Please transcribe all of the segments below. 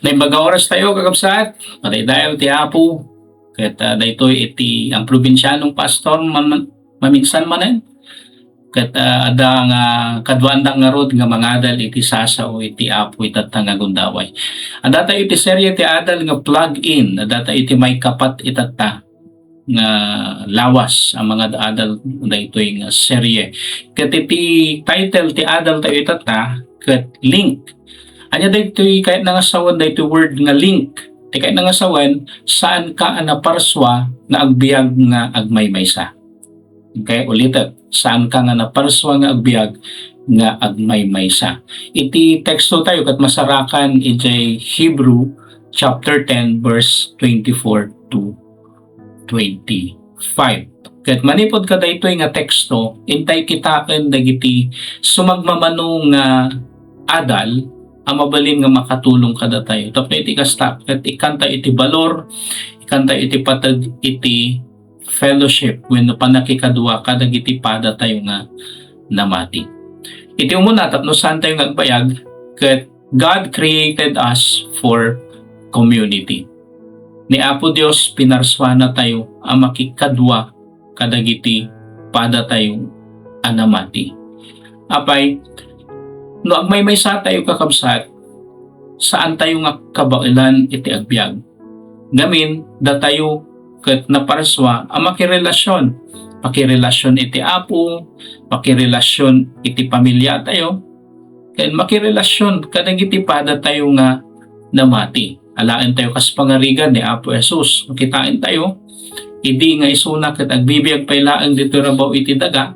Naimbaga oras tayo kakabsat, matay ti Apo, ket daytoy iti ang probinsyanong pastor maminsan manen, ket ada nga kadwandang nga rod nga mangadal iti sasaw iti Apo itatta nga gundaway. Adata iti serye ti adal nga plug-in, adata iti may kapat itatta nga lawas ang mga adal daytoy nga serye. Ket iti title ti adal tayo itatta ket link. Anya daytoy kahit nangasawan daytoy word nga link. Ti kahit nangasawan saan ka naparswa nga agbiag nga agmaymaysa. Okay, ulitin. Saan ka nga naparswa nga agbiag nga agmaymaysa. Iti teksto tayo kat masarakan iti Hebrew chapter 10 verse 24 to 25. Ket manipod ka daytoy nga teksto, intay kitaken dagiti sumagmamano nga adal ang mabalin nga makatulong kada tayo. Tapno iti kasta, ket ikanta iti balor, ikanta iti patag iti fellowship wenno panakikadua kadag iti pada tayo nga namati. Iti umuna tapno saan tayo nagbayag, ket God created us for community. Ni Apo Dios pinarswana tayo ang makikadwa kadag iti pada tayo anamati. Apay no agmaymaysa tayo kakabsat, saan tayo nga kabailan iti agbyag. Gamin, da tayo ket naparswa ang makirelasyon. Makirelasyon iti Apo, makirelasyon iti pamilya tayo, ken makirelasyon kadag iti pada tayo nga namati. Alaen tayo kas pangarigan ni Apo Jesus. Makitain tayo, idi nga isuna ket agbibiyag paylaeng dito rabaw iti daga.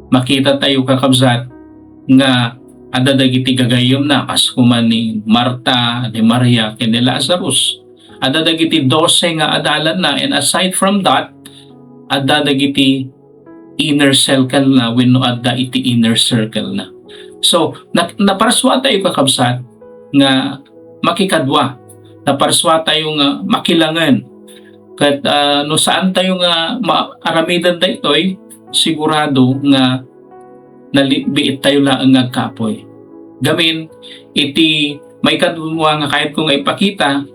Makita tayo kakabsat nga ada dagiti gagayom na kas kuman ni Marta, ni Maria, ken ni Lazarus. Ada dagiti 12 nga adalan na, and aside from that, ada dagiti inner circle na wenno adda iti inner circle na. So, naparswa tayo kakabsat nga makikadwa. Naparswa tayo nga makilangan. Ket no saan tayo nga maaramidan daytoy, sigurado nga nalibiit tayo lang ang kapoy. Gamin, iti may kadwa nga kahit kung ipakita,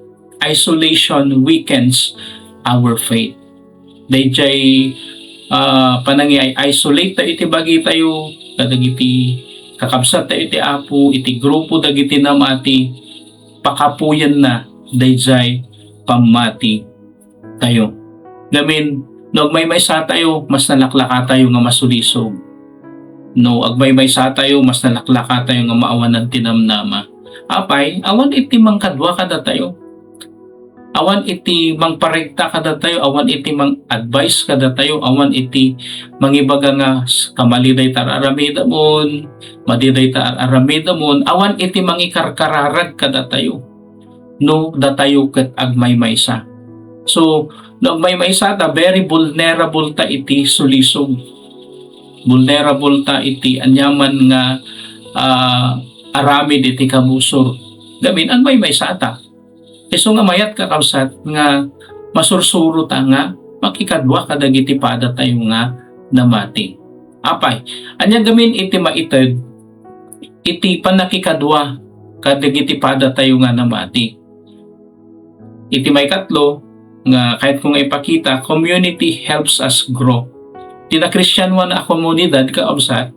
isolation weakens our faith. Dayjay panangi ay isolate tayo iti bagi tayo, kadag iti kakabsat tayo iti Apo, iti grupo dagiti namati, pakapuyan na, dayjay pamati tayo. Gamin, no agmaymaysa tayo, mas nalaklaka tayo nga masulisog. No agmaymaysa tayo, mas nalaklaka tayo nga maawan ng tinamnama. Apay, awan iti mangkadwa kada tayo. Awan iti mangparegta kada tayo, awan iti mang-advise kada tayo, awan iti mangibaga nga kamaliday tararamida mon, madiday tararamida mon, awan iti mangikarkararag kada tayo. No, da tayo ket agmaymaysa. So, no agmaymaysa ta, very vulnerable ta iti sulisog. Vulnerable ta iti anyaman nga aramid iti kabusor. Gamin ang maymaysa ta. Iso nga mayat kakabsat nga masursuro ta nga makikadwa kadag iti pada tayo nga namati. Apay, anya gamin iti maited iti panakikadwa kadag iti pada tayo nga namati. Iti may katlo nga kahit kung ipakita, community helps us grow. Tina Kristiyanwan na komunidad kaabsat,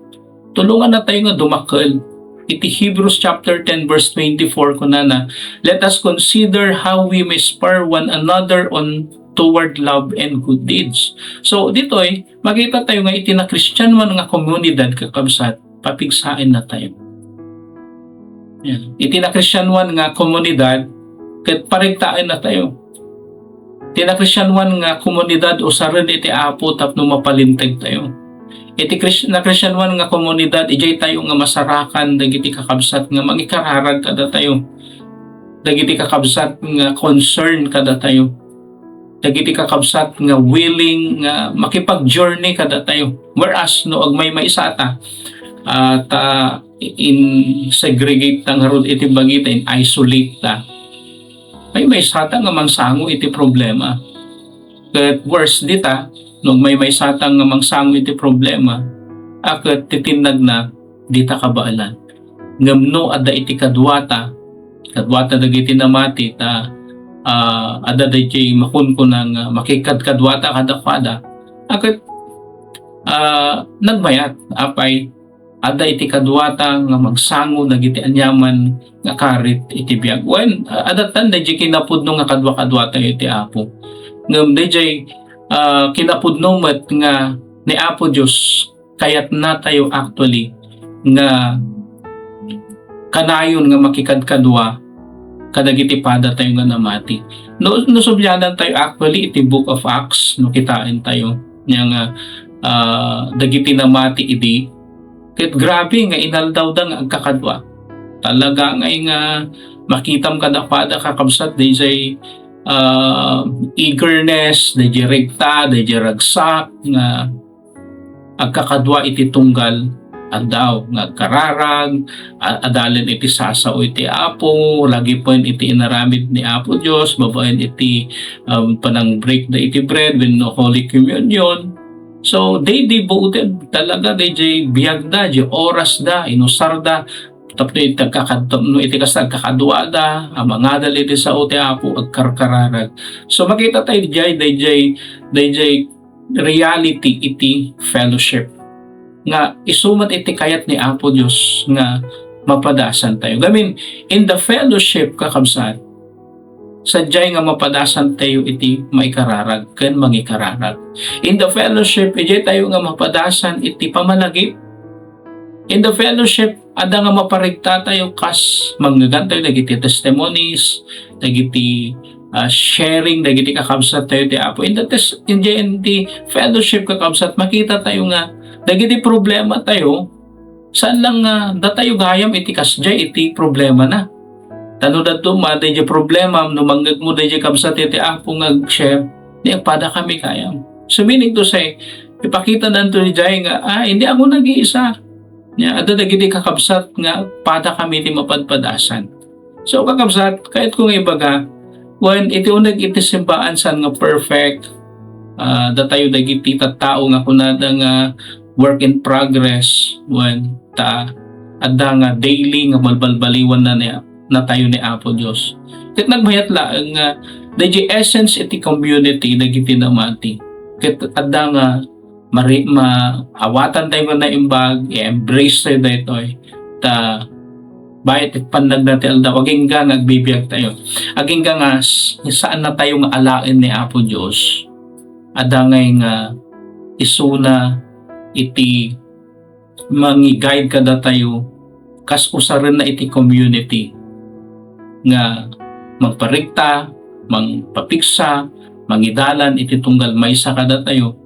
tulungan na tayo nga dumakkel. Iti Hebrews chapter 10 verse 24 kunana, let us consider how we may spur one another on toward love and good deeds. So ditoy, makita tayo nga iti na Kristiyanwan nga komunidad kakabsat, papigsain na tayo. Yan. Iti na Kristiyanwan nga komunidad, ket paregtaan na tayo. Iti na Kristiyanwan nga komunidad usaran iti Apo tapno mapalinteg tayo. Iti na Kristiyanwan nga komunidad, ijay tayo nga masarakan dagiti kakabsat nga magikararag kada tayo. Dagiti kakabsat nga concern kada tayo. Dagiti kakabsat nga willing nga makipag-journey kada tayo. Whereas no agmaymaysa ta at in segregate ta nga rod iti bagita, in isolate ta. May sata nga mangsango iti problema. But worse dita, no may satang nga mangsango iti problema, aket titinag na dita kabaalan. Ngamno adda iti kadwata, kadwata dagiti namati ta ada DJ makun ko ng makikadkadwata kadakwada akat nagmayat apay ada iti kadwata nga magsango dagiti anyaman nga karit iti biag when adatan DJ kinapudno nga kadwa-kadwata iti Apo ngem DJ kinapudno met nga ni Apo Dios kayat na tayo actually nga kanayon nga makikadkadwa kadagiti pada tayo nga namati no subyanan tayo actually iti Book of Acts no kitain tayo nga dagiti namati idi ket grabe nga inaldaw da nga agkakadwa talaga nga makitam kadakwada kakabsat DJ eagerness DJ regta DJ ragsak nga agkakadwa iti tunggal adaw nga kararag adalen iti sasaw iti Apo lagi po iti inaramid ni Apo Dios babaen iti panang break da iti bread when no Holy Communion. So they devoted talaga DJ biyag da di oras da inusar da tapno iti kakadwa da mangadal iti sao ti Apo agkarkararag. So makita tayo DJ reality iti fellowship nga isumat iti kayat ni Apo Dios nga mapadasan tayo. Gamin in the fellowship kakabsat sadyay nga mapadasan tayo iti maikararag ken mangikararag. In the fellowship iti tayo nga mapadasan iti pamalagip. In the fellowship ada nga maparigta tayo kas manggagantay dagiti testimonies dagiti sharing dagiti kakabsat tayo ti Apo. In the fellowship kakabsat makita tayo nga dagiti problema tayo saan lang da tayo gayam iti kasjay iti problema na tano dato dayjay problema no manggag mo dayjay kabsat iti Apo ngag-share di pada kami kayam. So meaning to say ipakita nanto ni Jay nga hindi ako nag-iisa nya ada dagiti kakabsat nga pada kami ti mapadpadasan. So kakabsat kahit kung ibaga when iti uneg iti simbaan san nga perfect da tayo dagiti tattao nga kunada nga work in progress when adda nga daily nga balbalbaliwan na tayo ni Apo Dios. Ket nagbayat laeng nga the essence iti community dagiti namati. Ket adda nga maawatan tayo nga naimbag i-embrace tayo daytoy ta bayat pandag dati alda aging nga nagbibiyag tayo. Aging nga saan na tayo nga alain ni Apo Dios. Adda nga isuna iti mangi-guide kada tayo kas usaran na iti community nga magparikta, mangpapiksa, mangidalan iti tunggal maysa kada tayo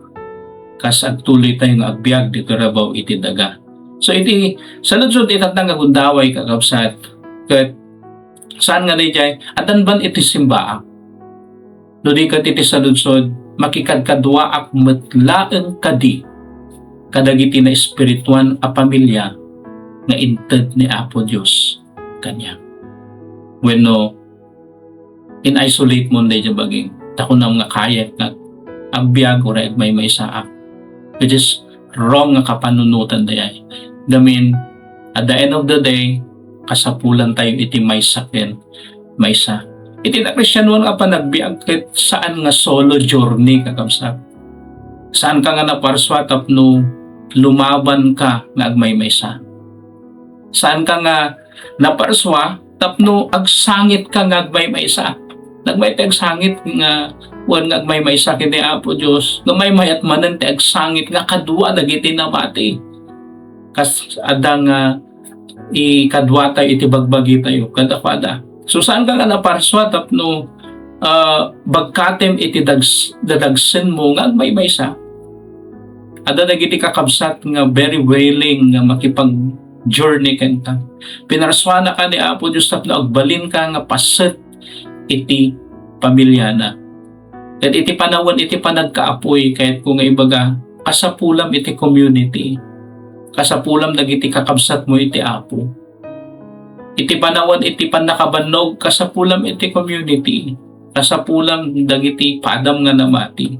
kas agtuloy tayo nga agbiag dito rabaw iti daga. So iti saludsod itatang agundaway kakabsat ket saan nga dayjay adan ban iti simbaak no di ket iti saludsod makikadkadwa ak metlaeng kadi kadagiti na espirituan a pamilya nga inted ni Apo Dios kanya. When no in isolate mo day baging tako na nga kayat nga agbiag o reg may saak which is wrong nga kapanunutan dayay. Damin at the end of the day kasapulan tayo iti may sakin maysa. Iti na Kristiyanuan nga pa nagbiag ket saan nga solo journey kakabsat. Saan ka nga naparswa tapno lumaban ka nga agmaymaysa. Saan ka nga naparswa tapno agsangit ka nga agmaymaysa. Nagmaytay agsangit nga wan nga agmaymaysa kiti Apo Dios. Numaymayat manen ti agsangit nga kadwa dagiti namati. Kas ada nga ikadwa tayo iti bagbagi tayo kadakwada. So saan ka nga naparswa tapno bagkatem iti dadagsen mo nga agmaymaysa. Ada dagiti kakabsat nga very willing nga makipag journey kanta. Pinarswana ka ni Apo Dios tapno agbalin ka nga paset iti pamilya na. Ket iti panawon iti panagkaapoy kahit kung nga ibaga kasapulam iti community. Kasapulam dagiti kakabsat mo iti Apo. Iti panawon iti panakabannog kasapulam iti community. Kasapulam dagiti padam nga namati.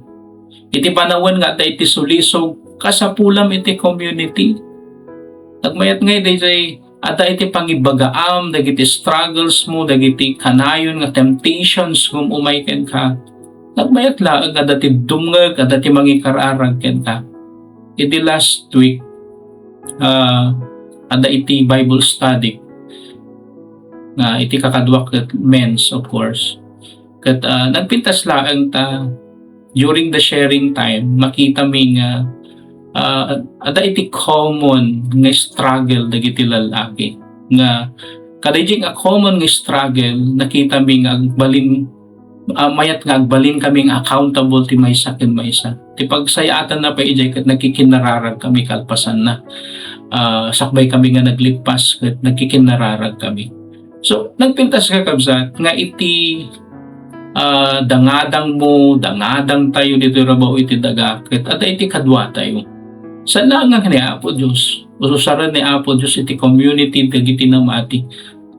Iti panawon nga iti sulisog kasapulam iti community. Nagmayat ngay day At iti pangibagaam, dagiti struggles mo, dagiti kanayon nga temptations kung umayken ka. Nagmayat laang adati dumngag, adati mangikararag ken ka. Iti last week, ada iti Bible study nga iti kakadwak ket men's of course. Ket nagpintas laang ta during the sharing time makita mi nga ada iti common nga struggle dagiti lalaki nga kadayjing a common nga struggle nakita mi nga agbalin mayat nga agbalin kaming accountable ti maysa ken maysa. Ti pagsayatan na pa ijay ket nagkikinararag kami kalpasan na. Sakbay kami nga nagligpas ket nagkikinararag kami. So nagpintas ka kabsat nga iti dangadang mo, dangadang tayo dito rabaw iti daga ket ada iti kadwa tayo. Sa langang ni Apo Diyos, ususaran ni Apo Diyos iti community dagiti namati.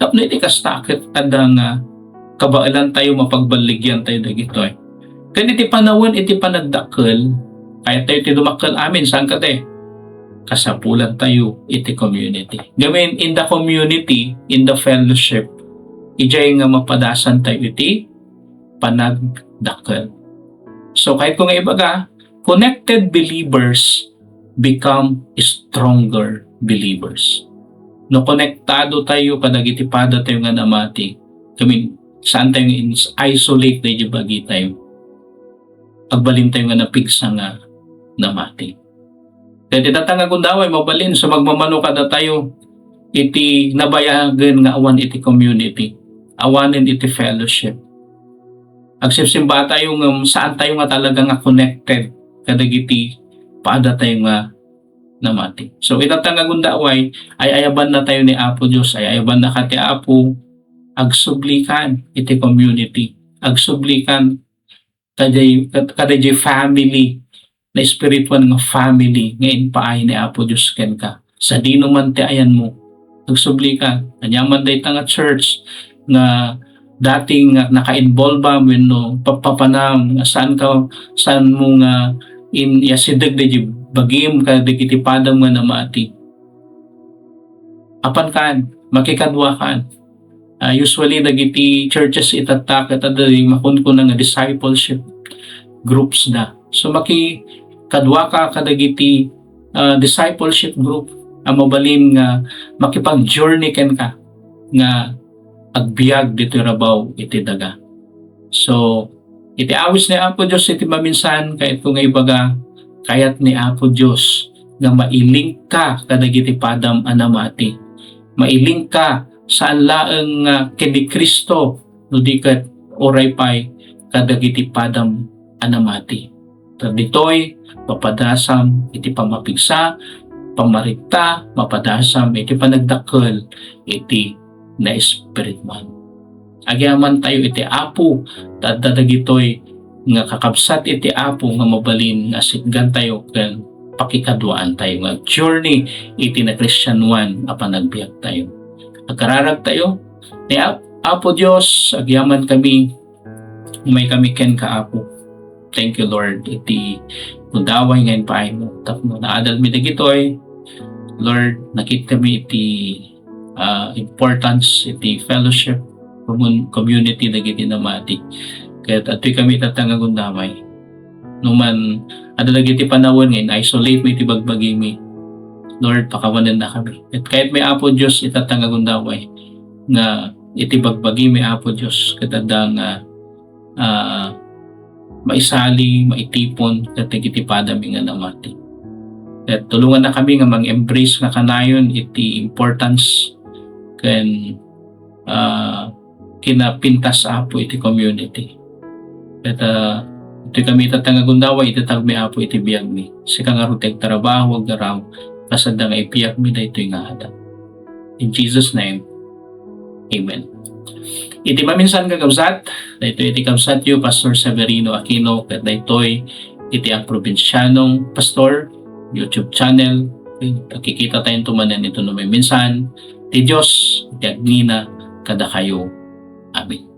Tapno iti kastakit ada nga kabailan tayo mapagbaligyan tayo dagito. Ken iti panawon iti panagdakkel, kaya tayo iti dumakkel amin saan ka te? Kasapulan tayo iti community. Gamin in the community, in the fellowship, ijay nga mapadasan tayo iti panagdakkel. So kahit kung ibaga, connected believers become stronger believers. No konektado tayo kadagiti pada tayo nga namati. Kami saan tayo isolate tayo bagi tayo. Agbalin tayo nga napigsa nga namati. Kaya titatanga kundaway mabalin so magmamano kada tayo iti nabayagan nga awan iti community. Awanin iti fellowship. Agsimsimba tayo nga saan tayo nga talaga nga connected kadagiti paada tayo nga namati. So itatanga gundaway ay ayaban na tayo ni Apo Diyos, ay ayaban na kati Apo, agsublikan iti community, agsublikan kadayjay family, na spiritual nga family, ngayon paay ni Apo Diyos ken ka. Sa dino man ti ayan mo, agsublikan, kanyaman day nga church, nga dating naka-involve ba no papapanam, saan mo nga in yasideg de bagim ka dagiti padam nga namati. Apan kan makikadwa kan. Usually dagiti churches itatak at adali makunkuna nga discipleship groups na. So makikadwa ka kadagiti discipleship group ang mabalin nga makipag-journey ken ka nga agbiag dito rabaw iti daga. So iti awis ni Apo Diyos iti maminsan kahit kung ibaga kayat ni Apo Diyos nga mailing ka kadagiti padam anamati. Mailing ka saan laeng kini Kristo no di ket oray pay kadagiti padam anamati. Ditoy papadasam iti pamapigsa, pamarikta, mapadasam iti panagdakkel iti na spirit man. Agyaman tayo iti Apo, dadagitoy nga kakabsat iti Apo nga mabalin nga siggan tayo ken pakikadwaan tayo nga journey iti na Christian one apan nagbiag tayo. Agkararag tayo ni Apo Diyos, agyaman kami, may kami ken ka Apo. Thank you Lord iti kundaway ngayon paay mo. Tapno naadal mi dagitoy, Lord nakita kami iti importance iti fellowship community dagiti namati. Kaya atoy kami tatanga gundamay. Numan ada dagiti panawon ngayon isolate mo iti bagbagi mi. Lord pakawanan na kami. At kahit may Apo Diyos itatanga gundamay nga iti bagbagi mi Apo Diyos katanda nga maisali, maitipon ket dagiti padami nga namati. At tulungan na kami nga mang-embrace nga kanayon iti importance ken kinapintas Apo iti community. At iti kami tatanga gundaway itatag mi Apo iti biag mi. Sika nga ruteg trabaho wag garaw kasada nga ipiyak mi daytoy nga hada. In Jesus name. Amen. Iti maminsan kakabsat, daytoy iti kabsat yu Pastor Severino Aquino ket daytoy iti ang probinsyanong pastor YouTube channel. Nakikita tayong tumanan ito no may minsan. Ti Diyos iti agnina kada kayo. Amen.